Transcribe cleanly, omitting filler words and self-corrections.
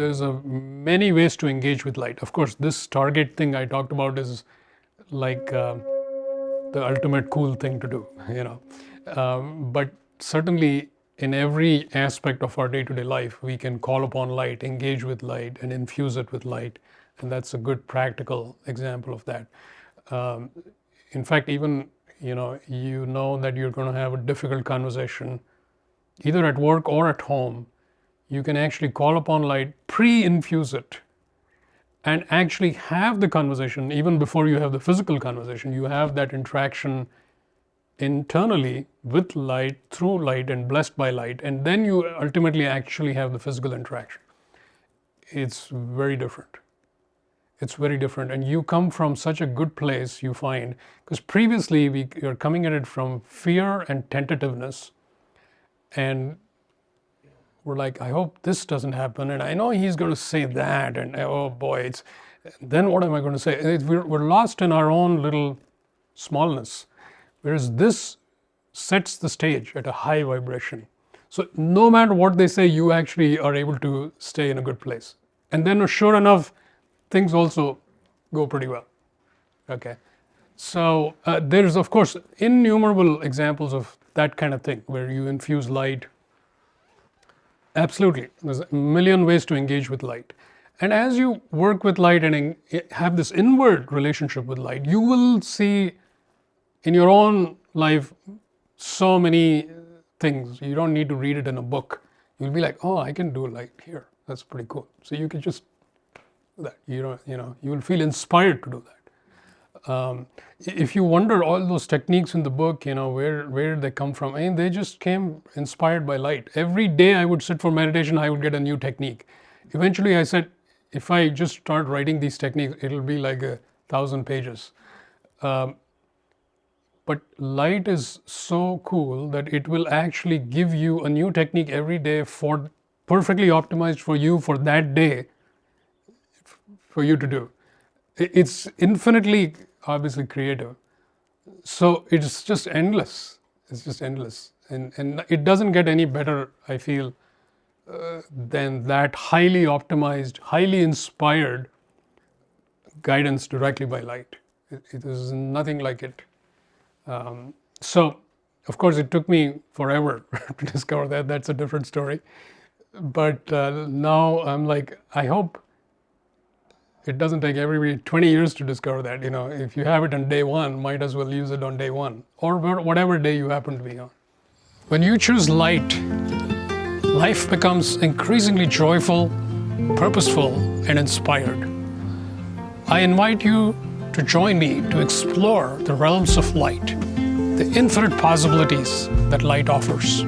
there's many ways to engage with light. Of course, this target thing I talked about is like the ultimate cool thing to do, but certainly in every aspect of our day-to-day life, we can call upon light, engage with light, and infuse it with light. And that's a good practical example of that. In fact, even, you know that you're going to have a difficult conversation, either at work or at home. You can actually call upon light, pre-infuse it, and actually have the conversation even before you have the physical conversation. You have that interaction internally with light, through light, and blessed by light, and then you ultimately actually have the physical interaction. It's very different. It's very different, and you come from such a good place, you find, because previously we are coming at it from fear and tentativeness, and we're like, I hope this doesn't happen, and I know he's going to say that, and oh boy, then what am I going to say? We're lost in our own little smallness, whereas this sets the stage at a high vibration. So no matter what they say, you actually are able to stay in a good place. And then sure enough, things also go pretty well. Okay. So there's, of course, innumerable examples of that kind of thing where you infuse light. Absolutely. There's a million ways to engage with light. And as you work with light and have this inward relationship with light, you will see in your own life so many things. You don't need to read it in a book. You'll be like, oh, I can do light here. That's pretty cool. So you can just do that. You will feel inspired to do that. If you wonder all those techniques in the book, where did they come from? I mean, they just came inspired by light. Every day I would sit for meditation, I would get a new technique. Eventually I said, if I just start writing these techniques, it'll be like 1,000 pages. But light is so cool that it will actually give you a new technique every day for perfectly optimized for you for that day for you to do. It's infinitely obviously creative. So it's just endless. It's just endless. And it doesn't get any better, I feel, than that highly optimized, highly inspired guidance directly by light. It is nothing like it. So, of course, it took me forever to discover that. That's a different story. But now I'm like, I hope it doesn't take everybody 20 years to discover that. If you have it on day one, might as well use it on day one or whatever day you happen to be on. When you choose light, life becomes increasingly joyful, purposeful, and inspired. I invite you to join me to explore the realms of light, the infinite possibilities that light offers.